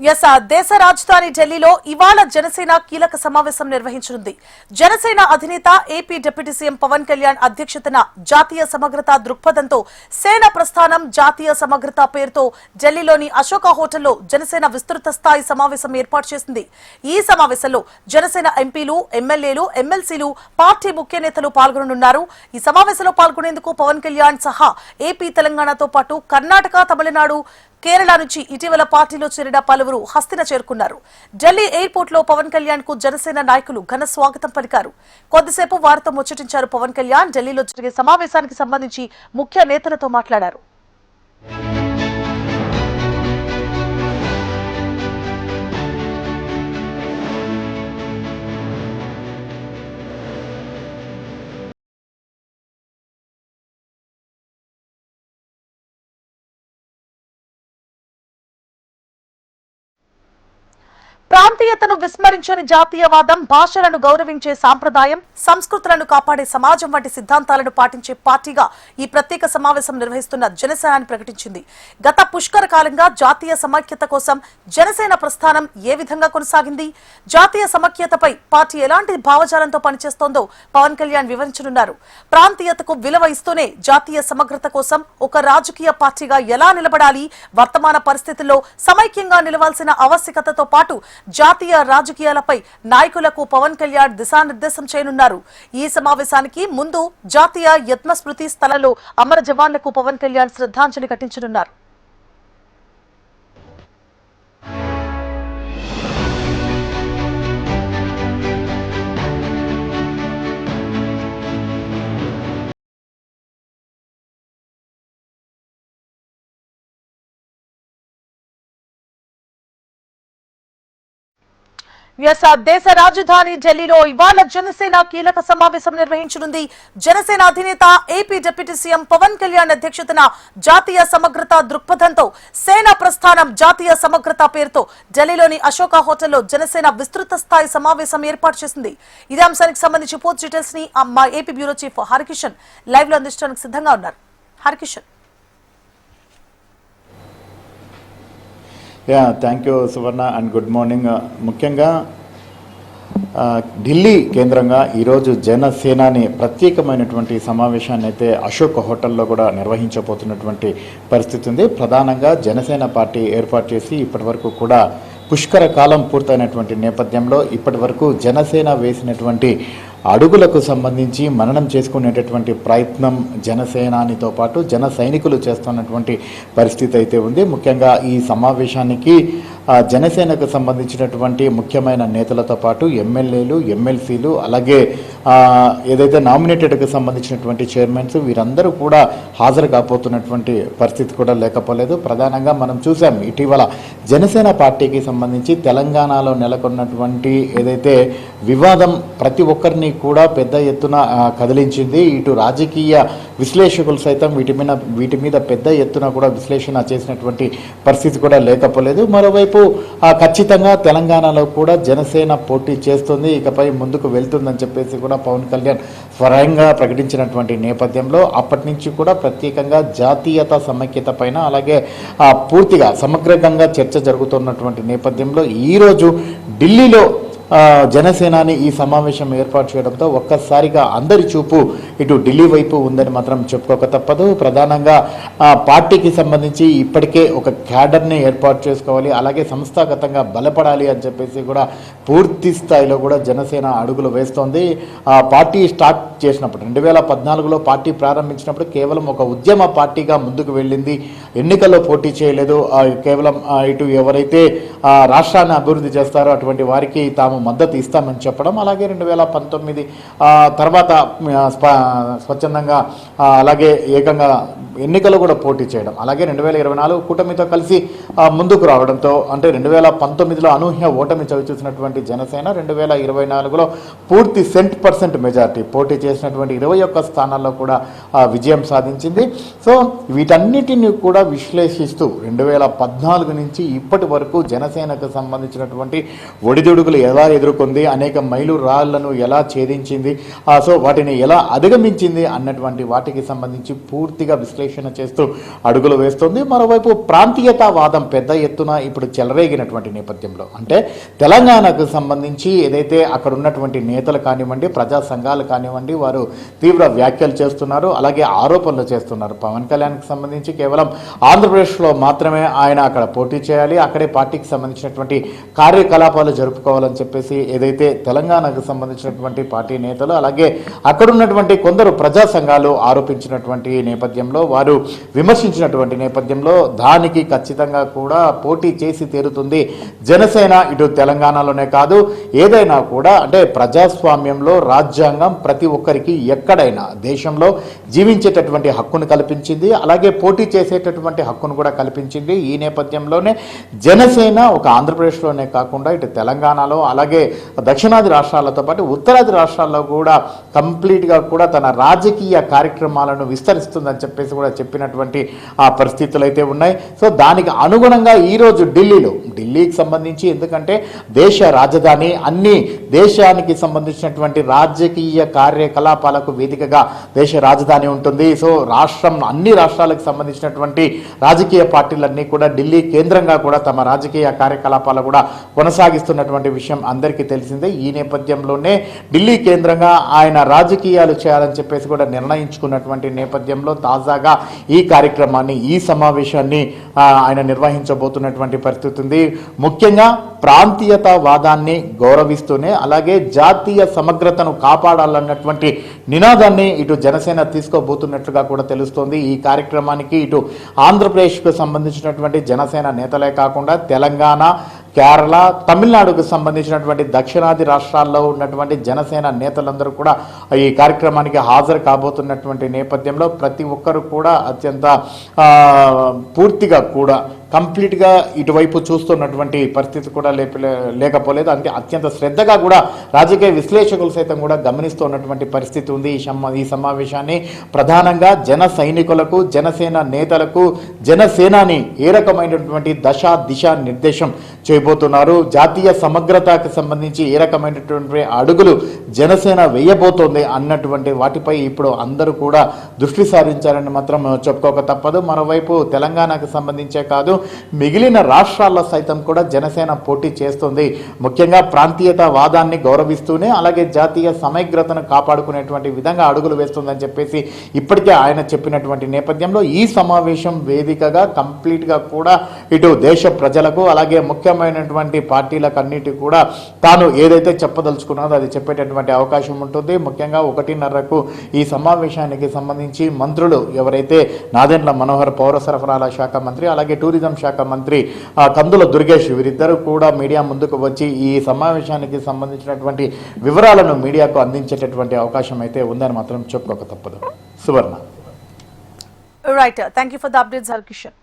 దేశ రాజధాని ఢిల్లీలో ఇవాళ జనసేన కీలక సమావేశం నిర్వహించనుంది. జనసేన అధినేత AP deputy CM Pawan Kalyan అధ్యక్షతన జాతీయ సమగ్రత దృక్పథంతో సేన ప్రస్థానం జాతీయ సమగ్రత పేరుతో ఢిల్లీలోని అశోక హోటల్లో జనసేన విస్తృత స్థాయి సమావేశం ఏర్పాటు చేసింది. ఈ సమావేశంలో జనసేన ఎంపీలు, ఎమ్మెల్యేలు, ఎమ్మెల్సీలు, పార్టీ ముఖ్య నేతలు పాల్గొననున్నారు. ఈ సమావేశంలో పాల్గొనేందుకు పవన్ కళ్యాణ్ సహా ఏపీ, తెలంగాణతో పాటు కర్ణాటక, తమిళనాడు, కేరళ నుంచి ఇటీవల పార్టీలో చేరిన పలువురు హస్తిన చేరుకున్నారు. ఢిల్లీ ఎయిర్పోర్ట్ లో పవన్ కళ్యాణ్ కు జనసేన నాయకులు ఘన స్వాగతం పలికారు. కొద్దిసేపు వారితో ముచ్చటించారు పవన్ కళ్యాణ్. ఢిల్లీలో జరిగే సమావేశానికి సంబంధించి ముఖ్య నేతలతో మాట్లాడారు. ప్రాంతీయతను విస్మరించని జాతీయవాదం, భాషలను గౌరవించే సాంప్రదాయం, సంస్కృతులను కాపాడే సమాజం వంటి సిద్ధాంతాలను పాటించే పార్టీగా ఈ ప్రత్యేక సమావేశం నిర్వహిస్తున్న జనసేనని ప్రకటించింది. గత పుష్కర కాలంగా జాతీయ సమైక్యత కోసం జనసేన ప్రస్థానం ఏ విధంగా కొనసాగింది, జాతీయ సమైక్యతపై పార్టీ ఎలాంటి భావజాలంతో పనిచేస్తోందో పవన్ కళ్యాణ్ వివరించనున్నారు. ప్రాంతీయతకు విలువ ఇస్తూనే జాతీయ సమగ్రత కోసం ఒక రాజకీయ పార్టీగా ఎలా నిలబడాలి, వర్తమాన పరిస్థితుల్లో సమైక్యంగా నిలవాల్సిన ఆవశ్యకతతో పాటు జాతీయ రాజకీయాలపై నాయకులకు పవన్ కళ్యాణ్ దిశానిర్దేశం చేయనున్నారు. ఈ సమావేశానికి ముందు జాతీయ యత్న స్మృతి స్థలంలో అమర జవాన్లకు పవన్ కళ్యాణ్ శ్రద్ధాంజలి ఘటించనున్నారు. దేశ రాజధాని ఢిల్లీలో ఇవాళ జనసేన కీలక సమావేశం నిర్వహించనుంది. జనసేన అధినేత AP deputy CM Pawan Kalyan అధ్యక్షతన జాతీయ సమగ్రత దృక్పథంతో సేన ప్రస్థానం జాతీయ సమగ్రత పేరుతో ఢిల్లీలోని అశోక హోటల్లో జనసేన విస్తృత స్థాయి సమావేశం ఏర్పాటు చేసింది. ఇదే అంశానికి సంబంధించి పూర్తి డీటెయిల్స్ ని మా AP bureau chief Harikishan live లో అందించడానికి సిద్ధంగా ఉన్నారు. Harikishan. Thank you Suvarna and good morning. ముఖ్యంగా ఢిల్లీ కేంద్రంగా ఈరోజు జనసేనాని ప్రత్యేకమైనటువంటి సమావేశాన్ని అయితే అశోక్ హోటల్లో కూడా నిర్వహించబోతున్నటువంటి పరిస్థితి ఉంది. ప్రధానంగా జనసేన పార్టీ ఏర్పాటు చేసి ఇప్పటి వరకు కూడా పుష్కర కాలం పూర్తయినటువంటి నేపథ్యంలో ఇప్పటి వరకు జనసేన వేసినటువంటి అడుగులకు సంబంధించి మననం చేసుకునేటటువంటి ప్రయత్నం జనసేనానితో పాటు జన సైనికులు చేస్తున్నటువంటి పరిస్థితి అయితే ఉంది. ముఖ్యంగా ఈ సమావేశానికి జనసేనకు సంబంధించినటువంటి ముఖ్యమైన నేతలతో పాటు ఎమ్మెల్యేలు, ఎమ్మెల్సీలు, అలాగే ఏదైతే నామినేటెడ్కి సంబంధించినటువంటి చైర్మన్స్ వీరందరూ కూడా హాజరు కాబోతున్నటువంటి పరిస్థితి కూడా లేకపోలేదు. ప్రధానంగా మనం చూసాం ఇటీవల జనసేన పార్టీకి సంబంధించి తెలంగాణలో నెలకొన్నటువంటి ఏదైతే వివాదం ప్రతి ఒక్కరిని కూడా పెద్ద ఎత్తున కదిలించింది. ఇటు రాజకీయ విశ్లేషకులు సైతం వీటి మీద పెద్ద ఎత్తున కూడా విశ్లేషణ చేసినటువంటి పరిస్థితి కూడా లేకపోలేదు. మరోవైపు ఖచ్చితంగా తెలంగాణలో కూడా జనసేన పోటీ చేస్తుంది, ఇకపై ముందుకు వెళ్తుందని చెప్పేసి కూడా పవన్ కళ్యాణ్ స్వయంగా ప్రకటించినటువంటి నేపథ్యంలో అప్పటి నుంచి కూడా ప్రత్యేకంగా జాతీయత సమైక్యత పైన అలాగే పూర్తిగా సమగ్రంగా చర్చ జరుగుతున్నటువంటి నేపథ్యంలో ఈరోజు ఢిల్లీలో జనసేనాని ఈ సమావేశం ఏర్పాటు చేయడంతో ఒక్కసారిగా అందరి చూపు ఇటు ఢిల్లీ వైపు ఉందని మాత్రం చెప్పుకోక తప్పదు. ప్రధానంగా పార్టీకి సంబంధించి ఇప్పటికే ఒక క్యాడర్ని ఏర్పాటు చేసుకోవాలి, అలాగే సంస్థాగతంగా బలపడాలి అని చెప్పేసి కూడా పూర్తి స్థాయిలో కూడా జనసేన అడుగులు వేస్తోంది. పార్టీ స్టార్ట్ చేసినప్పుడు 2014లో పార్టీ ప్రారంభించినప్పుడు కేవలం ఒక ఉద్యమ పార్టీగా ముందుకు వెళ్ళింది, ఎన్నికల్లో పోటీ చేయలేదు. కేవలం ఇటు ఎవరైతే రాష్ట్రాన్ని అభివృద్ధి చేస్తారో అటువంటి వారికి తాము మద్దతు ఇస్తామని చెప్పడం, అలాగే 2019 తర్వాత స్వచ్ఛందంగా అలాగే ఏకంగా ఎన్నికలు కూడా పోటీ చేయడం, అలాగే 2024 కూటమితో కలిసి ముందుకు రావడంతో అంటే 2019లో అనూహ్య ఓటమి చవిచూసినటువంటి చేసినటువంటి జనసేన 2024లో పూర్తి 100% మెజార్టీ పోటీ చేసినటువంటి 21 స్థానాల్లో కూడా విజయం సాధించింది. సో వీటన్నిటిని కూడా విశ్లేషిస్తూ 2014 నుంచి ఇప్పటి వరకు జనసేనకు సంబంధించినటువంటి ఒడిదుడుకులు ఎలా ఎదుర్కొంది, అనేక మైలురాళ్లను ఎలా ఛేదించింది, సో వాటిని ఎలా అధిగమించింది అన్నటువంటి వాటికి సంబంధించి పూర్తిగా విశ్లేషణ చేస్తూ అడుగులు వేస్తుంది. మరోవైపు ప్రాంతీయతావాదం పెద్ద ఎత్తున ఇప్పుడు చెలరేగినటువంటి నేపథ్యంలో, అంటే తెలంగాణకు సంబంధించి ఏదైతే అక్కడ ఉన్నటువంటి నేతలు కానివ్వండి, ప్రజా సంఘాలు కానివ్వండి, వారు తీవ్ర వ్యాఖ్యలు చేస్తున్నారు, అలాగే ఆరోపణలు చేస్తున్నారు. పవన్ కళ్యాణ్కి సంబంధించి కేవలం ఆంధ్రప్రదేశ్లో మాత్రమే ఆయన అక్కడ పోటీ చేయాలి, అక్కడే పార్టీకి సంబంధించినటువంటి కార్యకలాపాలు జరుపుకోవాలని చెప్పేసి ఏదైతే తెలంగాణకు సంబంధించినటువంటి పార్టీ నేతలు అలాగే అక్కడున్నటువంటి కొందరు ప్రజా సంఘాలు ఆరోపించినటువంటి నేపథ్యంలో, వారు విమర్శించినటువంటి నేపథ్యంలో దానికి ఖచ్చితంగా కూడా పోటీ చేసి తీరుతుంది జనసేన. ఇటు తెలంగాణలోనే కాదు, ఏదైనా కూడా అంటే ప్రజాస్వామ్యంలో రాజ్యాంగం ప్రతి ఒక్కరికి ఎక్కడైనా దేశంలో జీవించేటటువంటి హక్కును కల్పించింది, అలాగే పోటీ చేసేటటువంటి హక్కును కూడా కల్పించింది. ఈ నేపథ్యంలోనే జనసేన ఒక ఆంధ్రప్రదేశ్లోనే కాకుండా ఇటు తెలంగాణలో అలాగే దక్షిణాది రాష్ట్రాలతో పాటు ఉత్తరాది రాష్ట్రాల్లో కూడా కంప్లీట్గా కూడా తన రాజకీయ కార్యక్రమాలను విస్తరిస్తుందని చెప్పేసి కూడా చెప్పినటువంటి ఆ పరిస్థితులు అయితే ఉన్నాయి. సో దానికి అనుగుణంగా ఈరోజు ఢిల్లీకి సంబంధించి, ఎందుకంటే దేశ రాజధాని, అన్ని దేశానికి సంబంధించినటువంటి రాజకీయ కార్యకలాపాలకు వేదికగా దేశ రాజధాని ఉంటుంది. సో అన్ని రాష్ట్రాలకు సంబంధించినటువంటి రాజకీయ పార్టీలన్నీ కూడా ఢిల్లీ కేంద్రంగా కూడా తమ రాజకీయ కార్యకలాపాలు కూడా కొనసాగిస్తున్నటువంటి విషయం అందరికీ తెలిసిందే. ఈ నేపథ్యంలోనే ఢిల్లీ కేంద్రంగా ఆయన రాజకీయాలు చేయాలని చెప్పేసి కూడా నిర్ణయించుకున్నటువంటి నేపథ్యంలో తాజాగా ఈ కార్యక్రమాన్ని, ఈ సమావేశాన్ని ఆయన నిర్వహించబోతున్నటువంటి పరిస్థితి ఉంది. ముఖ్యంగా ప్రాంతీయతావాదాన్ని గౌరవిస్తూనే అలాగే జాతీయ సమగ్రతను కాపాడాలన్నటువంటి నినాదాన్ని ఇటు జనసేన తీసుకోబోతున్నట్లుగా కూడా తెలుస్తోంది. ఈ కార్యక్రమానికి ఇటు ఆంధ్రప్రదేశ్కు సంబంధించినటువంటి జనసేన నేతలే కాకుండా తెలంగాణ, కేరళ, తమిళనాడుకు సంబంధించినటువంటి దక్షిణాది రాష్ట్రాల్లో ఉన్నటువంటి జనసేన నేతలందరూ కూడా ఈ కార్యక్రమానికి హాజరు కాబోతున్నటువంటి నేపథ్యంలో ప్రతి ఒక్కరు కూడా అత్యంత పూర్తిగా కూడా కంప్లీట్గా ఇటువైపు చూస్తున్నటువంటి పరిస్థితి కూడా లేకపోలేదు. అంటే అత్యంత శ్రద్ధగా కూడా రాజకీయ విశ్లేషకులు సైతం కూడా గమనిస్తున్నటువంటి పరిస్థితి ఉంది. ఈ సమావేశాన్ని ప్రధానంగా జన సైనికులకు, జనసేన నేతలకు, జనసేనాని ఏ రకమైనటువంటి దిశ నిర్దేశం చేయబోతున్నారు, జాతీయ సమగ్రతకు సంబంధించి ఏ రకమైనటువంటి అడుగులు జనసేన వేయబోతోంది అన్నటువంటి వాటిపై ఇప్పుడు అందరూ కూడా దృష్టి సారించారని మాత్రం చెప్పుకోక తప్పదు. మరోవైపు తెలంగాణకు సంబంధించే కాదు, మిగిలిన రాష్ట్రాల్లో సైతం కూడా జనసేన పోటీ చేస్తుంది. ముఖ్యంగా ప్రాంతీయతావాదాన్ని గౌరవిస్తూనే అలాగే జాతీయ సమగ్రతను కాపాడుకునేటువంటి విధంగా అడుగులు వేస్తుందని చెప్పేసి ఇప్పటికే ఆయన చెప్పినటువంటి నేపథ్యంలో ఈ సమావేశం వేదికగా కంప్లీట్గా కూడా ఇటు దేశ ప్రజలకు అలాగే ముఖ్యమైనటువంటి పార్టీలకు అన్నిటి కూడా తాను ఏదైతే చెప్పదలుచుకున్నదో అది చెప్పేటటువంటి అవకాశం ఉంటుంది. ముఖ్యంగా 1:30కు ఈ సమావేశానికి సంబంధించి మంత్రులు ఎవరైతే నాదెండ్ల మనోహర్ పౌర సరఫరాల శాఖ మంత్రి అలాగే టూరిజం శాఖ మంత్రి కందుల దుర్గేష్ వీరిద్దరూ కూడా మీడియా ముందుకు వచ్చి ఈ సమావేశానికి సంబంధించినటువంటి వివరాలను మీడియాకు అందించేటటువంటి అవకాశం అయితే ఉందని మాత్రం చెప్పుకోక తప్పదు. Suvarna. Right, thank you for the updates Harikishan.